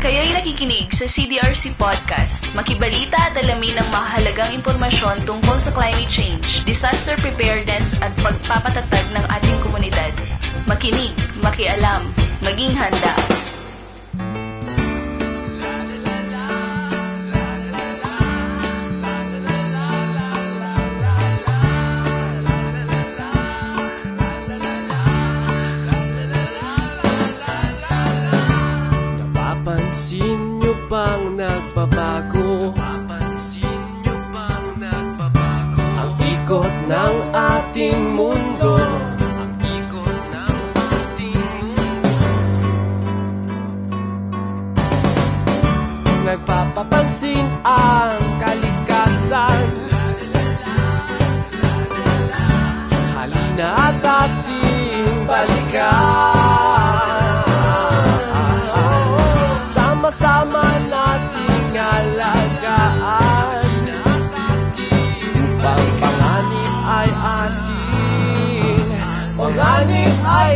Kayo'y nakikinig sa CDRC Podcast. Makibalita at alamin ang mahalagang impormasyon tungkol sa climate change, disaster preparedness at pagpapatatag ng ating komunidad. Makinig, makialam, maging handa. Napapansin nyo bang nagbabago? Napapansin nyo bang nagbabago? Ang ikot ng ating mundo. Ang ikot ng ating mundo. Nagpapapansin ang kalikasan. Halina at ating balikan. Sama-sama nating alagaan upang panganib ay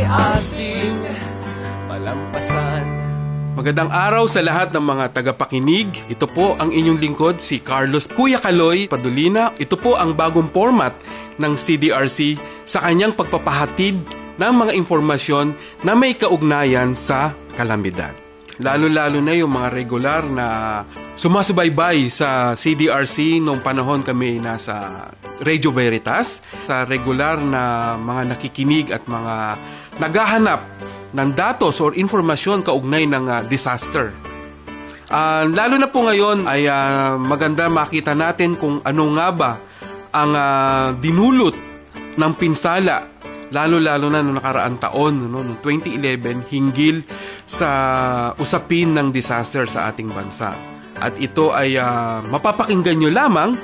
ating malampasan. Magandang araw sa lahat ng mga tagapakinig. Ito po ang inyong lingkod, si Carlos Kuya Kaloy Padulina. Ito po ang bagong format ng CDRC sa kanyang pagpapahatid ng mga impormasyon na may kaugnayan sa kalamidad. Lalo-lalo na yung mga regular na sumasubaybay sa CDRC noong panahon kami nasa Radio Veritas, sa regular na mga nakikinig at mga naghahanap ng datos or informasyon kaugnay ng disaster. Lalo na po ngayon ay maganda makita natin kung ano nga ba ang dinulot ng pinsala lalo-lalo na noong nakaraang taon, noong 2011, hinggil sa usapin ng disaster sa ating bansa. At ito ay mapapakinggan nyo lamang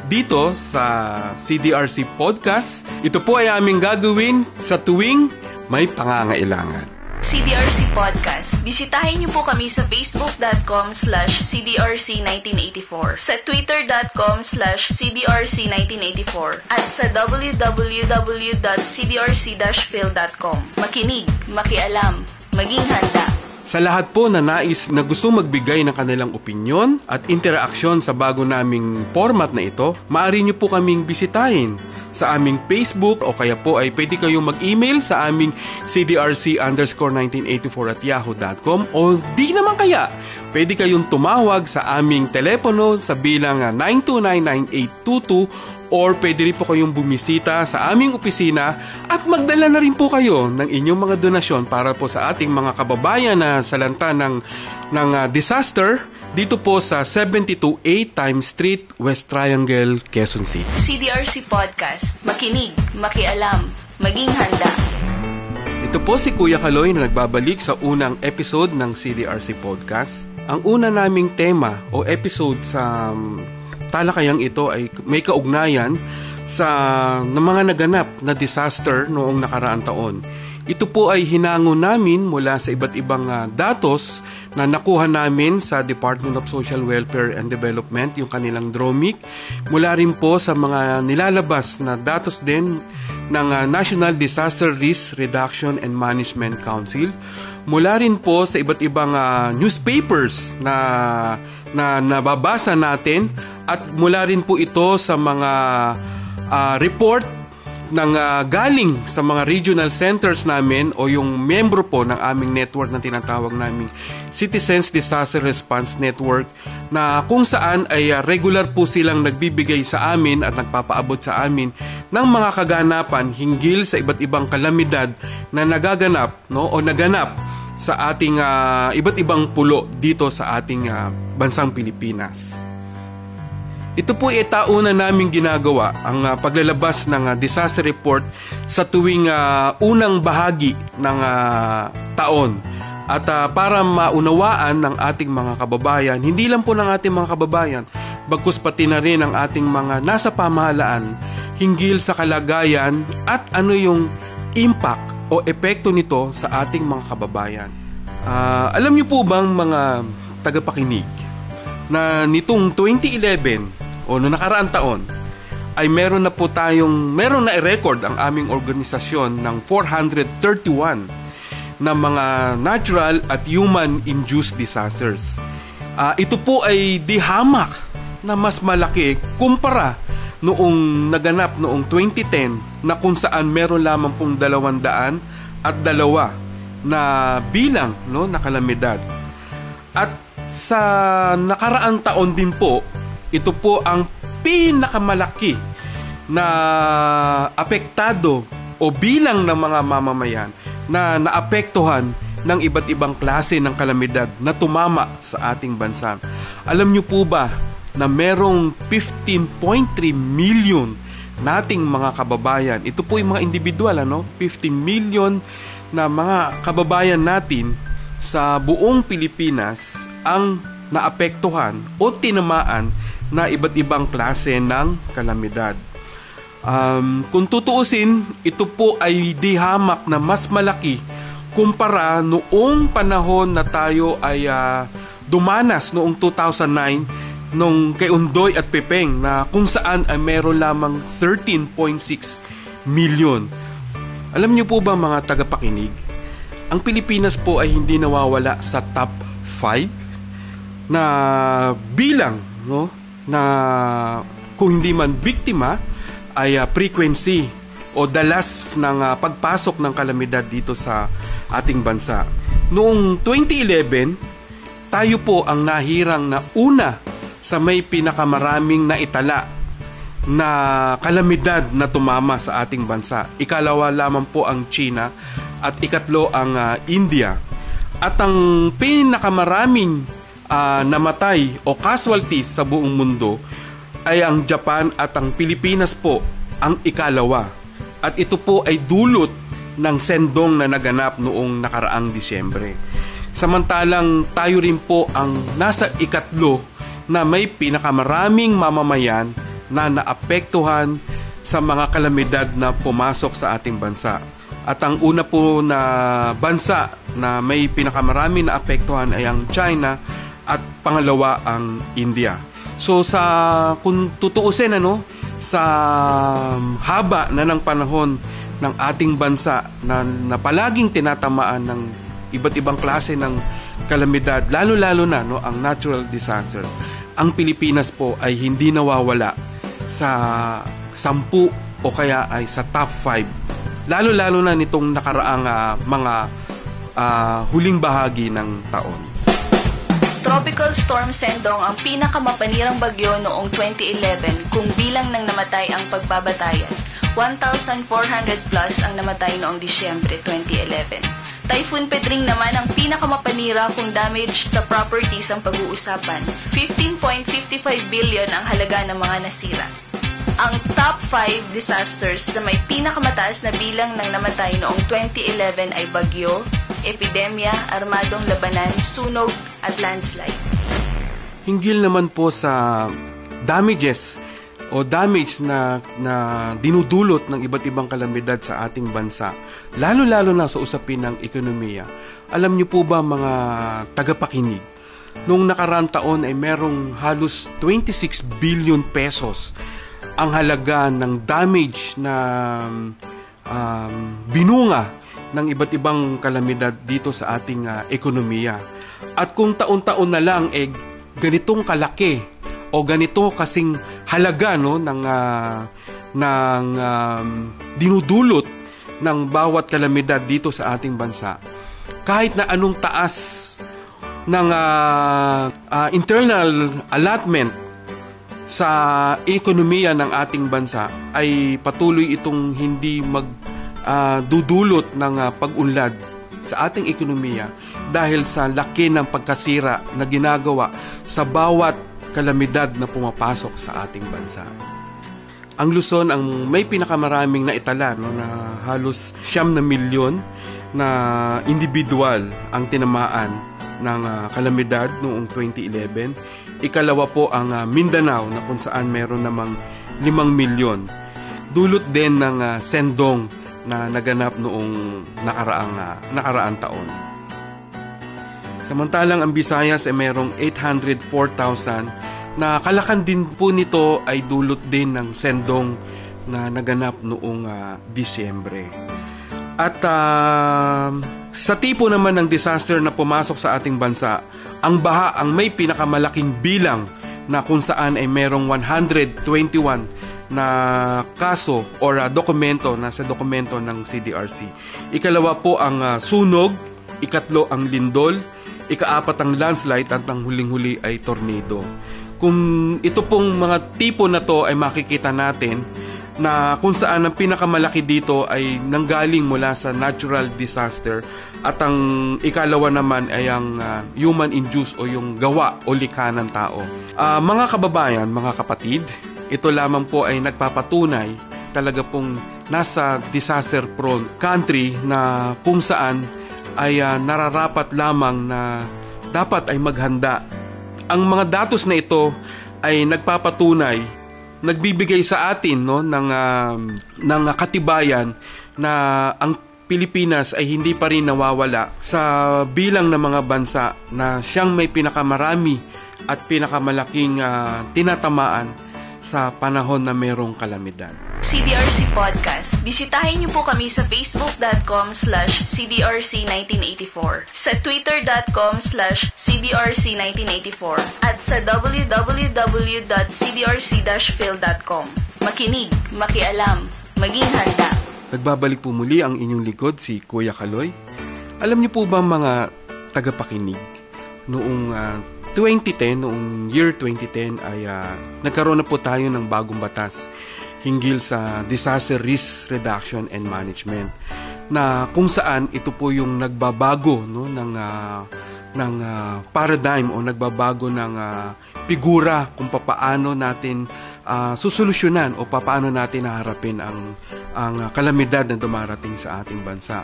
dito sa CDRC Podcast. Ito po ay aming gagawin sa tuwing may pangangailangan. CDRC Podcast. Bisitahin niyo po kami sa facebook.com/CDRC1984, sa twitter.com/CDRC1984, at sa www.cdrc-phil.com. Makinig, makialam, maging handa. Sa lahat po na nais na gusto magbigay ng kanilang opinyon at interaksyon sa bago naming format na ito, maaari niyo po kaming bisitahin sa aming Facebook o kaya po ay pwede kayong mag-email sa aming cdrc_1984@yahoo.com o di naman kaya pwede kayong tumawag sa aming telepono sa bilang 929-9822 or pwede rin po kayong bumisita sa aming opisina at magdala na rin po kayo ng inyong mga donasyon para po sa ating mga kababayan na salanta ng disaster dito po sa 728 Times Street, West Triangle, Quezon City. CDRC Podcast. Makinig, makialam, maging handa. Ito po si Kuya Kaloy na nagbabalik sa unang episode ng CDRC Podcast. Ang una naming tema o episode sa talakayang ito ay may kaugnayan sa mga naganap na disaster noong nakaraang taon. Ito po ay hinango namin mula sa iba't ibang datos na nakuha namin sa Department of Social Welfare and Development, yung kanilang DROMIC. Mula rin po sa mga nilalabas na datos din ng National Disaster Risk Reduction and Management Council. Mula rin po sa iba't ibang newspapers na nababasa natin at mula rin po ito sa mga report ng galing sa mga regional centers namin o yung membro po ng aming network na tinatawag naming Citizens Disaster Response Network, na kung saan ay regular po silang nagbibigay sa amin at nagpapaabot sa amin ng mga kaganapan hinggil sa iba't ibang kalamidad na nagaganap o naganap sa ating iba't ibang pulo dito sa ating bansang Pilipinas. Ito po ay tauna namin ginagawa ang paglalabas ng disaster report sa tuwing unang bahagi ng taon. At para maunawaan ng ating mga kababayan, hindi lang po ng ating mga kababayan, bagkus pati na rin ang ating mga nasa pamahalaan hinggil sa kalagayan at ano yung impact o epekto nito sa ating mga kababayan. Alam niyo po bang mga tagapakinig na nitong 2011 o noong nakaraang taon ay meron na i-record ang aming organisasyon ng 431 ng mga natural at human-induced disasters. Ito po ay di hamak na mas malaki kumpara noong naganap noong 2010 na kung saan meron lamang pong 202 na bilang na kalamidad. At sa nakaraang taon din po, ito po ang pinakamalaki na apektado o bilang ng mga mamamayan na naapektuhan ng iba't ibang klase ng kalamidad na tumama sa ating bansa. Alam niyo po ba na merong 15.3 million nating mga kababayan, ito po yung mga individual, 15 million na mga kababayan natin sa buong Pilipinas ang naapektuhan o tinamaan na iba't ibang klase ng kalamidad. Kung tutuusin, ito po ay di hamak na mas malaki kumpara noong panahon na tayo ay dumanas noong 2009 nung kay Undoy at Pepeng na kung saan ay meron lamang 13.6 million. Alam niyo po ba mga tagapakinig, ang Pilipinas po ay hindi nawawala sa top 5 na bilang na kung hindi man biktima ay frequency o dalas ng pagpasok ng kalamidad dito sa ating bansa. Noong 2011, tayo po ang nahirang na una sa may pinakamaraming naitala na kalamidad na tumama sa ating bansa. Ikalawa lamang po ang China at ikatlo ang India. At ang pinakamaraming namatay o casualties sa buong mundo ay ang Japan at ang Pilipinas po ang ikalawa. At ito po ay dulot ng sendong na naganap noong nakaraang Disyembre. Samantalang tayo rin po ang nasa ikatlo na may pinakamaraming mamamayan na naapektuhan sa mga kalamidad na pumasok sa ating bansa. At ang una po na bansa na may pinakamaraming naapektuhan ay ang China at pangalawa ang India. So kung tutuusin sa haba na ng panahon ng ating bansa na palaging tinatamaan ng iba't ibang klase ng kalamidad, lalo-lalo na ang natural disasters, ang Pilipinas po ay hindi nawawala sa 10 o kaya ay sa top 5, lalo-lalo na nitong nakaraang mga huling bahagi ng taon. Tropical Storm Sendong ang pinakamapanirang bagyo noong 2011 kung bilang ng namatay ang pagbabatayan. 1,400 plus ang namatay noong Disyembre 2011. Typhoon Pedring naman ang pinakamapanira kung damage sa properties ang pag-uusapan. 15.55 billion ang halaga ng mga nasira. Ang top 5 disasters na may pinakamataas na bilang ng namatay noong 2011 ay bagyo, epidemya, armadong labanan, sunog at landslide. Hinggil naman po sa damages o damage na dinudulot ng iba't ibang kalamidad sa ating bansa, lalo-lalo na sa usapin ng ekonomiya. Alam niyo po ba mga tagapakinig, noong nakaraang taon ay merong halos 26 billion pesos ang halaga ng damage na binunga ng iba't ibang kalamidad dito sa ating ekonomiya. At kung taon-taon na lang ganitong kalaki o ganito kasing halaga ng dinudulot ng bawat kalamidad dito sa ating bansa, kahit na anong taas ng internal allotment sa ekonomiya ng ating bansa ay patuloy itong hindi dudulot ng pag-unlad sa ating ekonomiya dahil sa laki ng pagkasira na ginagawa sa bawat kalamidad na pumapasok sa ating bansa. Ang Luzon ang may pinakamaraming naitala na halos 9 milyon na individual ang tinamaan ng kalamidad noong 2011. Ikalawa po ang Mindanao na kung saan meron namang 5 milyon. Dulot din ng sendong na naganap noong nakaraang taon. Samantalang ang Visayas ay merong 804,000 na kalakan din po nito ay dulot din ng sendong na naganap noong Disyembre. At Sa tipo naman ng disaster na pumasok sa ating bansa, ang baha ang may pinakamalaking bilang na kung saan ay merong 121 na kaso or dokumento na sa dokumento ng CDRC. Ikalawa po ang sunog, ikatlo ang lindol, ikaapat ang landslide at ang huling-huli ay tornado. Kung ito pong mga tipo na to ay makikita natin na kung saan ang pinakamalaki dito ay nanggaling mula sa natural disaster at ang ikalawa naman ay ang human-induced o yung gawa o likha ng tao. Mga kababayan, mga kapatid, ito lamang po ay nagpapatunay talaga pong nasa disaster-prone country na kung saan ay nararapat lamang na dapat ay maghanda. Ang mga datos na ito ay nagpapatunay, nagbibigay sa atin ng katibayan na ang Pilipinas ay hindi pa rin nawawala sa bilang ng mga bansa na siyang may pinakamarami at pinakamalaking tinatamaan sa panahon na mayroong kalamidad. CDRC Podcast. Bisitahin niyo po kami sa facebook.com/CDRC1984, sa twitter.com/CDRC1984, at sa www.cdrc-phil.com. Makinig, makialam, maging handa. Nagbabalik po muli ang inyong likod, si Kuya Kaloy. Alam niyo po ba mga tagapakinig, noong 2010, noong year 2010 ay nagkaroon na po tayo ng bagong batas hinggil sa Disaster Risk Reduction and Management, na kung saan ito po yung nagbabago ng paradigm o nagbabago ng figura kung papaano natin susolusyonan o papaano natin haharapin ang kalamidad na dumarating sa ating bansa,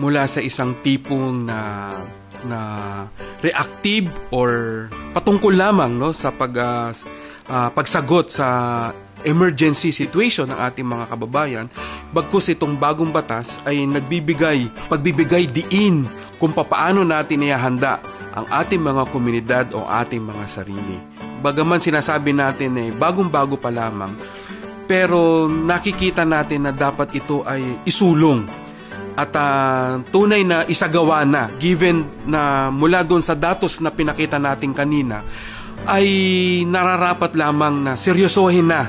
mula sa isang tipong na reactive or patungkol lamang sa pagsagot sa emergency situation ng ating mga kababayan, bagkus itong bagong batas ay pagbibigay diin kung papaano natin ihahanda ang ating mga komunidad o ating mga sarili. Bagaman sinasabi natin bagong-bago pa lamang, pero nakikita natin na dapat ito ay isulong at tunay na isagawa na, given na mula doon sa datos na pinakita natin kanina ay nararapat lamang na seryosohin na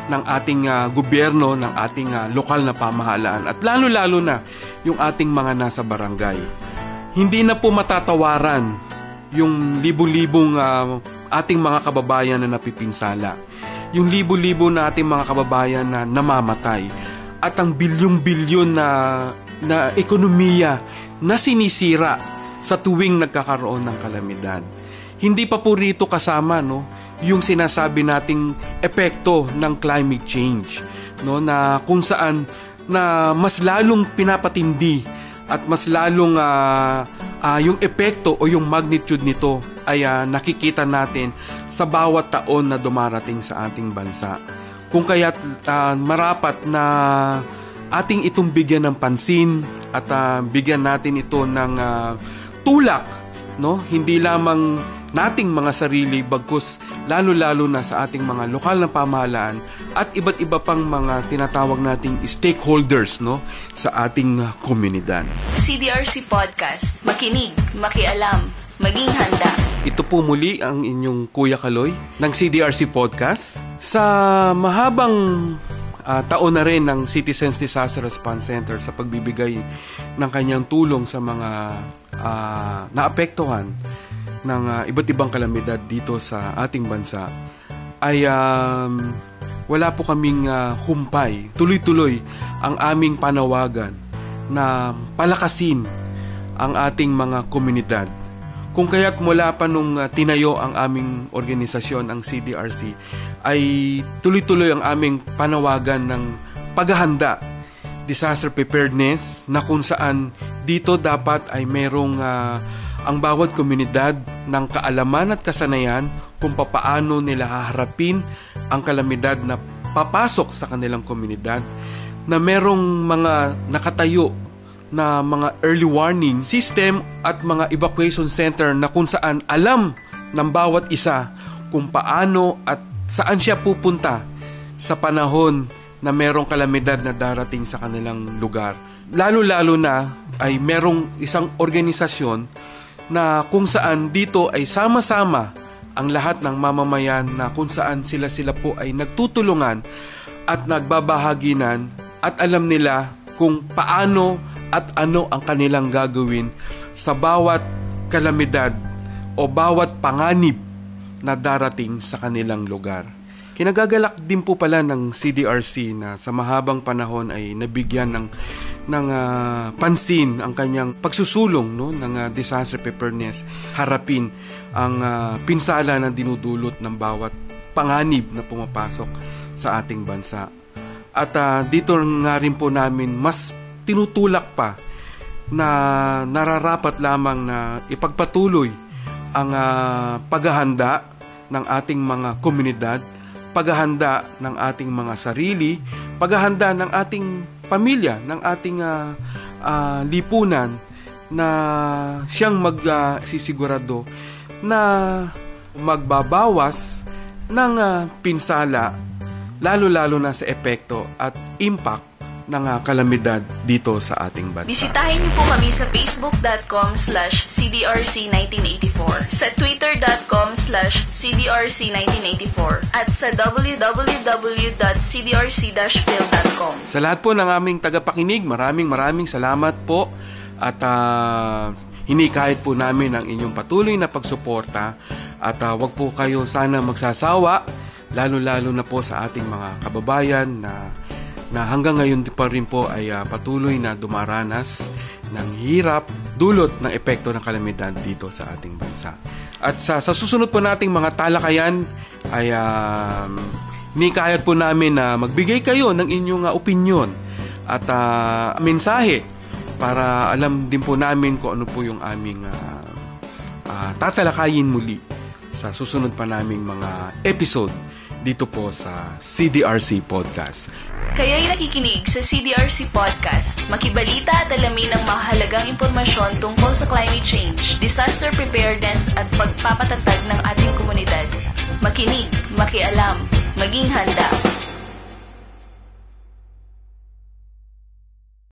ng ating gobyerno, ng ating lokal na pamahalaan at lalo-lalo na yung ating mga nasa barangay. Hindi na po matatawaran yung libu-libong ating mga kababayan na napipinsala, yung libu-libo na ating mga kababayan na namamatay, at ang bilyong-bilyon na ekonomiya na sinisira sa tuwing nagkakaroon ng kalamidad. Hindi pa po rito kasama yung sinasabi nating epekto ng climate change, na kung saan na mas lalong pinapatindi at mas lalong yung epekto o yung magnitude nito ay nakikita natin sa bawat taon na dumarating sa ating bansa. Kung kaya't marapat na ating itong bigyan ng pansin at bigyan natin ito ng tulak, hindi lamang nating mga sarili, bagkus lalo-lalo na sa ating mga lokal na pamahalaan at iba't iba pang mga tinatawag nating stakeholders sa ating komunidad. CDRC Podcast. Makinig, makialam, maging handa. Ito po muli ang inyong Kuya Kaloy ng CDRC Podcast. Sa mahabang taon na rin ng Citizens Disaster Response Center sa pagbibigay ng kanyang tulong sa mga naapektuhan ng iba't ibang kalamidad dito sa ating bansa, ay wala po kaming humpay. Tuloy-tuloy ang aming panawagan na palakasin ang ating mga komunidad. Kung kaya't mula pa nung tinayo ang aming organisasyon, ang CDRC, ay tuloy-tuloy ang aming panawagan ng paghahanda, disaster preparedness, na kung saan dito dapat ay merong ang bawat komunidad ng kaalaman at kasanayan kung papaano nila haharapin ang kalamidad na papasok sa kanilang komunidad, na merong mga nakatayo na mga early warning system at mga evacuation center na kung saan alam ng bawat isa kung paano at saan siya pupunta sa panahon na merong kalamidad na darating sa kanilang lugar. lalo-lalo na ay merong isang organisasyon na kung saan dito ay sama-sama ang lahat ng mamamayan, na kung saan sila po ay nagtutulungan at nagbabahaginan at alam nila kung paano at ano ang kanilang gagawin sa bawat kalamidad o bawat panganib na darating sa kanilang lugar. Kinagagalak din po pala ng CDRC na sa mahabang panahon ay nabigyan ng pansin ang kanyang pagsusulong, no, ng disaster preparedness, harapin ang pinsala na dinudulot ng bawat panganib na pumapasok sa ating bansa. At dito nga rin po namin mas tinutulak pa na nararapat lamang na ipagpatuloy ang paghahanda ng ating mga komunidad, paghahanda ng ating mga sarili, paghahanda ng ating pamilya, ng ating lipunan, na siyang magsisigurado na magbabawas ng pinsala, lalo-lalo na sa epekto at impact ng kalamidad dito sa ating bansa. Bisitahin niyo po kami sa facebook.com/cdrc1984, sa twitter.com/cdrc1984, at sa www.cdrc-phil.com. Sa lahat po ng aming tagapakinig, maraming salamat po, at hinikayat po namin ang inyong patuloy na pagsuporta, at wag po kayo sana magsasawa, lalo-lalo na po sa ating mga kababayan na hanggang ngayon pa rin po ay patuloy na dumaranas ng hirap dulot ng epekto ng kalamidad dito sa ating bansa. At sa susunod po nating mga talakayan ay hinikayat po namin na magbigay kayo ng inyong opinyon at mensahe para alam din po namin kung ano po yung aming tatalakayin muli sa susunod pa naming mga episode dito po sa CDRC Podcast. Kayo'y nakikinig sa CDRC Podcast. Makibalita at alamin ang mahalagang impormasyon tungkol sa climate change, disaster preparedness at pagpapatatag ng ating komunidad. Makinig, makialam, maging handa.